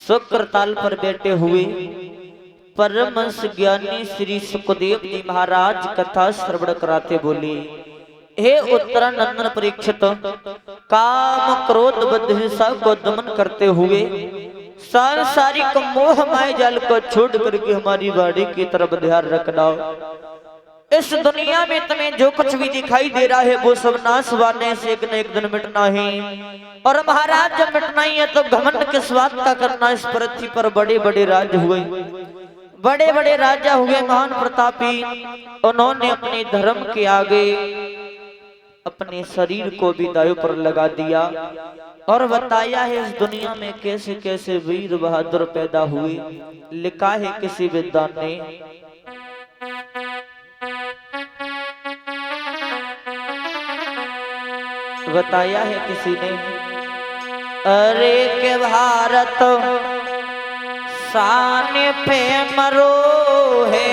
शुक्रताल पर बैठे हुए परमहंस ज्ञानी श्री सुखदेव जी महाराज कथा श्रवण कराते बोले, हे उत्तरानंदन परीक्षित, काम क्रोध बद्ध हिंसा को दमन करते हुए सांसारिक मोह माया जाल को छोड़ करके हमारी वाणी की तरफ ध्यान रखना। इस दुनिया में तुम्हें जो कुछ भी दिखाई दे रहा है वो सब नाश वाने से एक न एक दिन मिटना है। और महाराज जब मिटना ही है तो घमंड के स्वाद का करना। इस पृथ्वी पर बड़े बड़े राज हुए, बड़े बड़े राजा हुए, महान प्रतापी। उन्होंने अपने धर्म के आगे अपने शरीर को भी दांव पर लगा दिया और बताया है इस दुनिया में कैसे कैसे वीर बहादुर पैदा हुए। लिखा है किसी विद्वान ने, बताया है किसी ने, अरे के भारत शान पे मरो है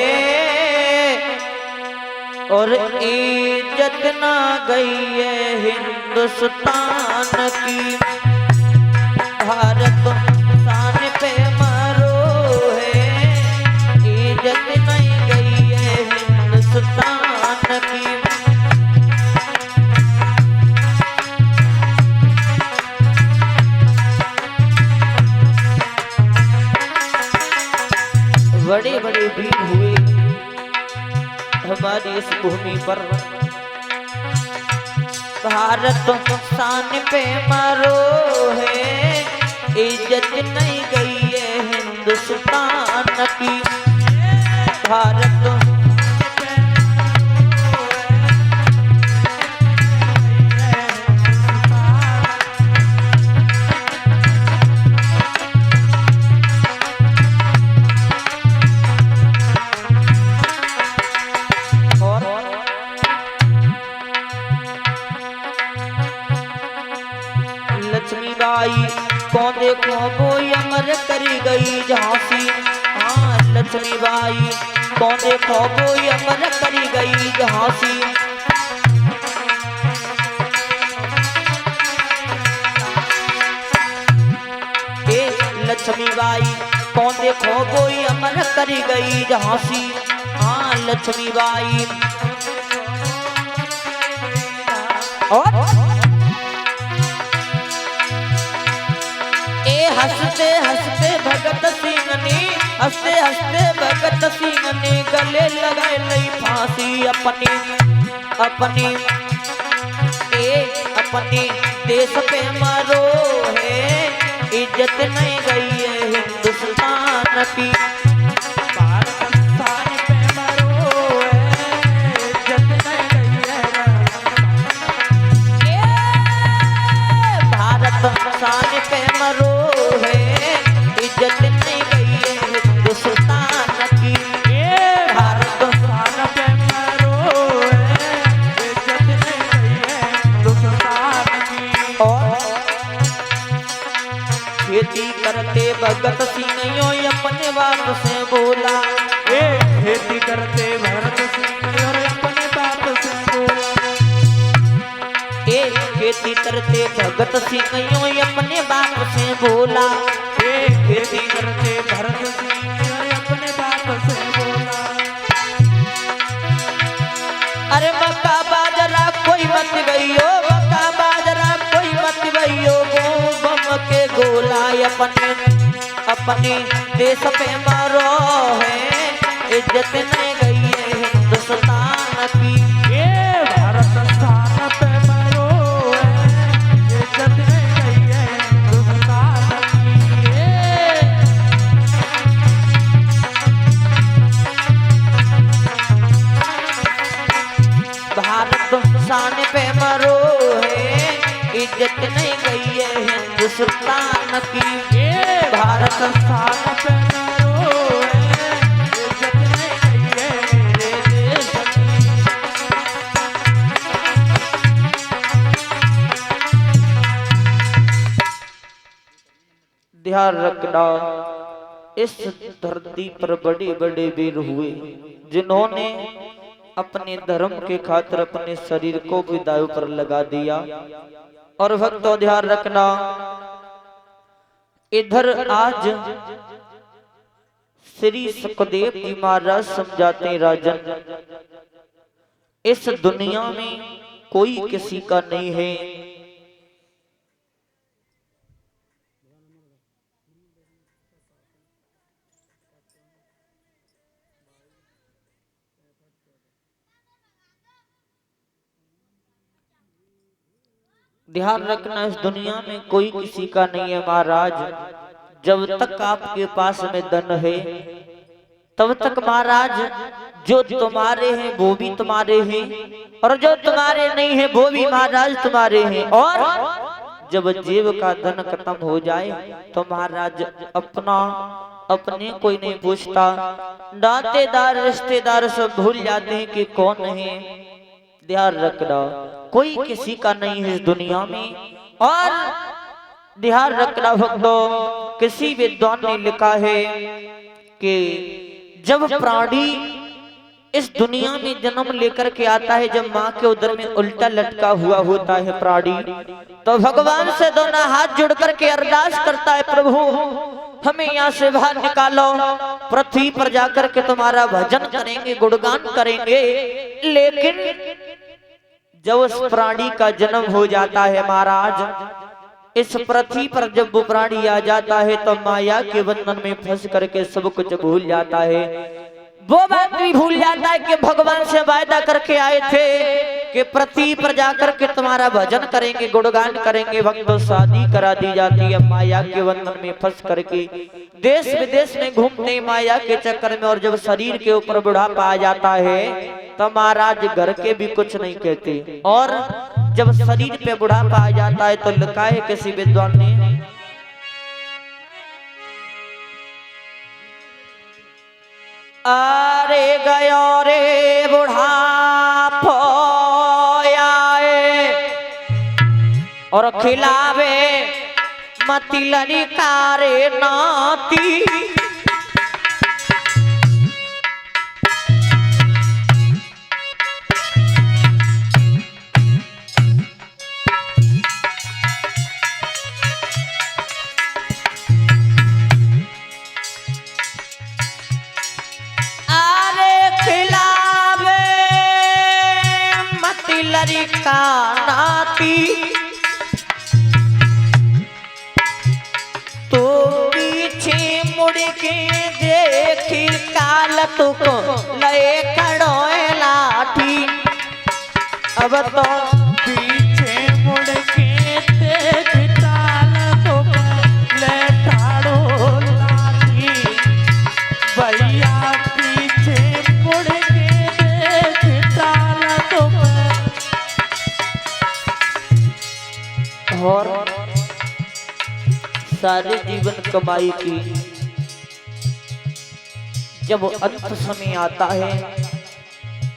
और इज्जत ना गई है हिंदुस्तान की। भारत शान पे मरो है, इज्जत नहीं गई है हिंदुस्तान की। बड़े बड़े वीर हुए हमारी इस भूमि पर। भारत शान पे मरो है, इज्जत नहीं गई है हिंदुस्तान की। भारत लक्ष्मीबाई को देखो वो अमर करी गई झांसी। हाँ, लक्ष्मीबाई को देखो वो अमर करी गई झांसी। ए लक्ष्मीबाई को देखो वो अमर करी गई झांसी। हाँ, लक्ष्मीबाई और हंसते हंसते भगत सिंह ने, हंसते हंसते भगत सिंह ने गले लगाए लई फांसी अपनी अपनी। अपने देश पे मरो है, इज्जत नहीं गई है हिंदुस्तान की। शान पे मरो है, इज्जत नहीं गई है हिंदुस्तान की। भारत शान पे मरो है, इज्जत नहीं गई है हिंदुस्तान की। और खेती करते भगत सिंह यो अपने बाप से बोला, खेती करते भगत सिंह और अपने बाप से बोला। खेती करते भगत सिंह यूं अपने बाप से बोला। खेती करते भगत सिंह अपने बाप से बोला। अरे मक्का बाजरा कोई मत गईयो, मक्का बाजरा कोई मत गईयो, बम के गोला अपने अपने देश पे मरो है, इज्जत नहीं गई है हिंदुस्तान की। भारत स्थान पे शान पे मरो है, इज्जत नहीं गई है हिंदुस्तान की। भारत शान पे मरो है, इज्जत नहीं गई है मेरे देश की। ध्यान रखना, इस धरती पर बड़े बड़े वीर हुए जिन्होंने अपने धर्म के खातिर अपने शरीर को भी दांव पर लगा दिया। और भक्तों ध्यान रखना, इधर आज श्री सुखदेव जी महाराज समझाते राजन, इस दुनिया में कोई किसी का नहीं है। ध्यान रखना, इस दुनिया में कोई किसी का नहीं है महाराज। जब तक आपके पास में धन है तब तक महाराज जो तुम्हारे हैं वो भी तुम्हारे हैं, और जो तुम्हारे नहीं है वो भी महाराज तुम्हारे हैं। और जब जेब का धन खत्म हो जाए तो महाराज अपना अपने कोई नहीं पूछता, नातेदार रिश्तेदार सब भूल जाते हैं कि कौन है। ध्यान रखना, कोई किसी का नहीं है इस दुनिया में। और ध्यान रखना भक्तों, किसी विद्वान ने लिखा है कि जब प्राणी इस दुनिया में जन्म लेकर के आता है, जब माँ के उदर में उल्टा लटका हुआ होता है प्राणी, तो भगवान से दोनों हाथ जोड़ करके अरदास करता है, प्रभु हमें यहाँ से बाहर निकालो, पृथ्वी पर जाकर के तुम्हारा भजन करेंगे, गुणगान करेंगे। लेकिन जब उस प्राणी का जन्म हो जाता है महाराज, इस पृथ्वी पर जब वो प्राणी आ जाता है तो माया के बंधन में फंस करके सब कुछ भूल जाता है। वो बात भी भूल जाता है कि भगवान से वायदा करके आए थे कि पृथ्वी पर जाकर के तुम्हारा भजन करेंगे, गुणगान करेंगे। वक्त शादी करा दी जाती है माया के बंधन में फंस करके, देश विदेश में घूमते माया के चक्कर में। और जब शरीर के ऊपर बुढ़ापा आ जाता है तो महाराज घर के भी कुछ नहीं कहते। और जब शरीर पे बुढ़ापा आ जाता है तो लिखा है किसी विद्वान ने, अरे गयो रे बुढ़ापो आए और खिलावे मती ललिकारे नाती। लड़का नाती तो पीछे मुड़ के देखी काल तुको लए खड़ो लाठी। अब तो पीछे मुड़ के देखी काल तुको ले ठाड़ो लाठी। भैया पीछे मुड़ के देखी काल तुको। और सारे जीवन कमाई की जब अंत समय आता है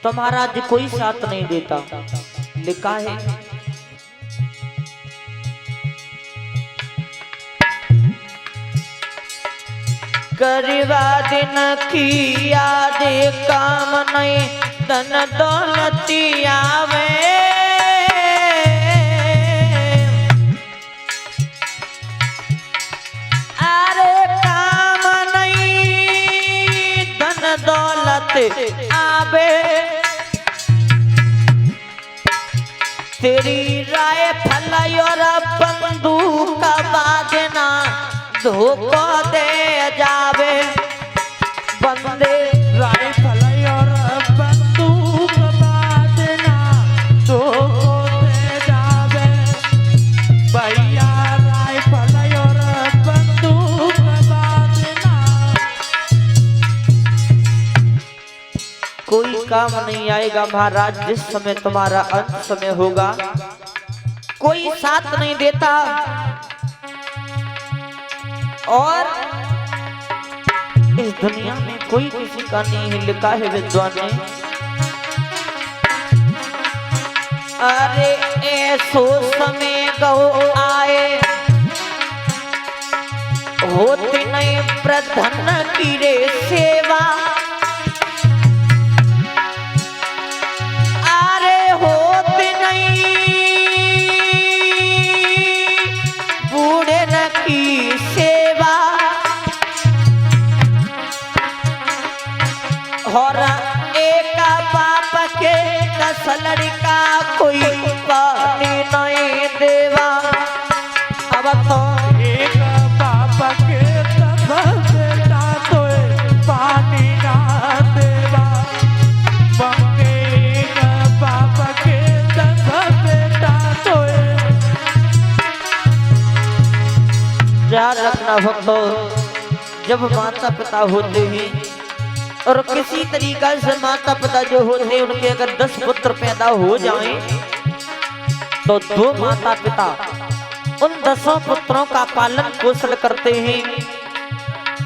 तो महाराज कोई साथ नहीं देता। लिखा है करवा दिन की याद काम नहीं, धन दौलती आवे। आबे तेरी राय फल और बंदूक बाजना धोखो दे जावे। बंदे राय फल और बंदूक बाजना धोखो दे जावे। भैया राय फल और बंदूक बाजना कोई काम नहीं आएगा महाराज। जिस समय तुम्हारा अंत समय होगा कोई साथ नहीं देता। और इस दुनिया में कोई किसी का नहीं है। लिखा है विद्वान ने, अरे ऐसो समय गो आए होती नहीं प्रधन की रे सेवा। बूढ़े रखी से सलड़ी का कोई पानी नहीं देवा। अब तो एक बाप के तब बेटा तो पानी ना देवा। बंगे एक बाप के तब बेटा तो ध्यान रखना भक्तों, जब माता पिता होते हैं और किसी तरीका से माता पिता जो होते हैं उनके अगर 10 पुत्र पैदा हो जाएं तो 2 माता पिता उन 10 पुत्रों का पालन पोषण करते हैं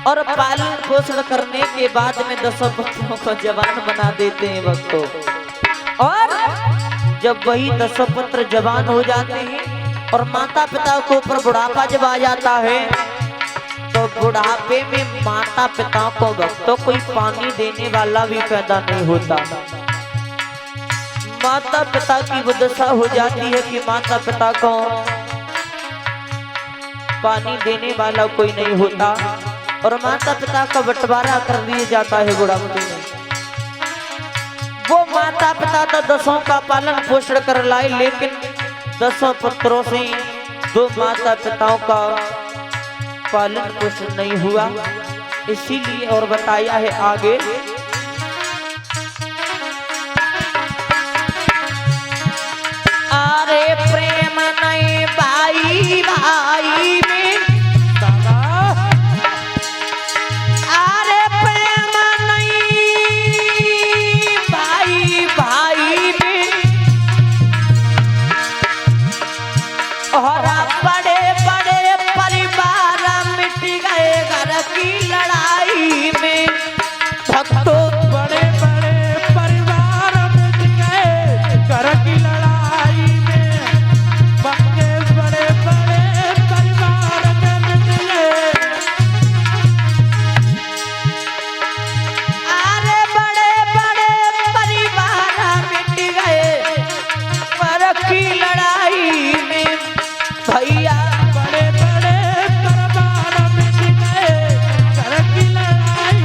और पालन पोषण करने के बाद में 10 पुत्रों को जवान बना देते हैं भक्तों। और जब वही 10 पुत्र जवान हो जाते हैं और माता पिता को ऊपर बुढ़ापा जब आ जाता है तो बुढ़ापे में माता पिता को भक्तों कोई पानी देने वाला भी पैदा नहीं होता। माता पिता की वो दशा हो जाती है कि माता पिता को पानी देने वाला कोई नहीं होता और माता पिता का बंटवारा कर दिया जाता है बुढ़ापे में। वो माता पिता तो 10 का पालन पोषण कर लाए, लेकिन 10 पुत्रों से 2 माता पिताओं का पालन पोषण नहीं हुआ। इसीलिए और बताया है आगे, अरे प्रेम नहीं भाई भाई में, अरे प्रेम नहीं भाई भाई में, और बड़े बड़े परिवार मिट गए घर की लड़ाई में। भक्तों बड़े बड़े परिवार मिट गए घर की लड़ाई में। बंगे बड़े बड़े परिवार में मिट गए। अरे बड़े बड़े परिवार मिट गए घर की लड़ाई में। भैया बड़े बड़े परिवार मिट गए घर की लड़ाई।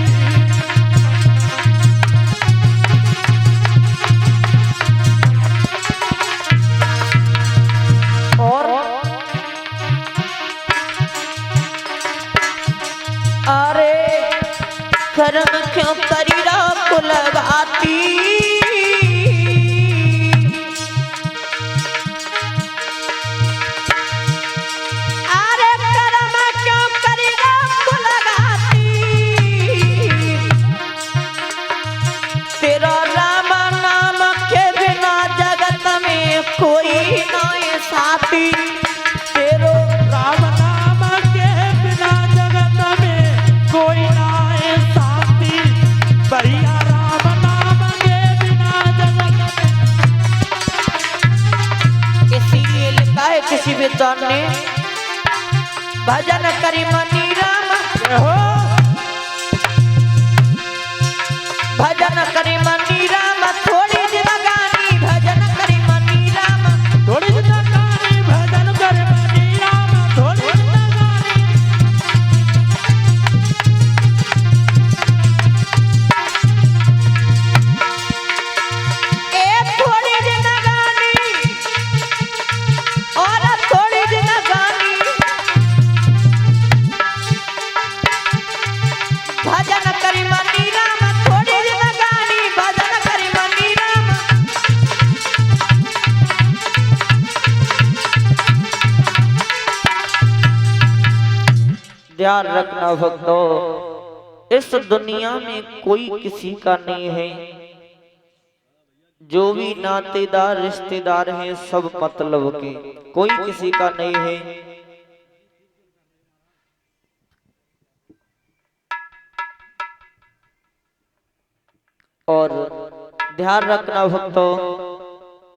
और अरे कर्म क्यों करी राख लगाती, अरे कर्म क्यों करी राख लगाती, तेरा राम नाम के बिना जगत में कोई नहीं साथी। तेरो राम नाम के बिना जगत में कोई ना है साथी। भैया राम नाम के बिना जगत में। इसीलिए लिखा है किसी विद्वान ने, भजन करी मनी राम, हो भजन करी मनी राम, थोड़ी जिंदगानी भजन करी मनी राम। थोड़ी जिंदगानी भजन कर मनी राम। थोड़ी जिंदगानी ए थोड़ी जिंदगानी और थोड़ी जिंदगानी, भजन करी मनी राम, थोड़ी जिंदगानी भजन करी मनी राम। ध्यान रखना भक्तों, इस दुनिया में कोई किसी का नहीं है। जो भी नातेदार रिश्तेदार हैं सब मतलब के, कोई किसी का नहीं है। और ध्यान रखना भक्तों,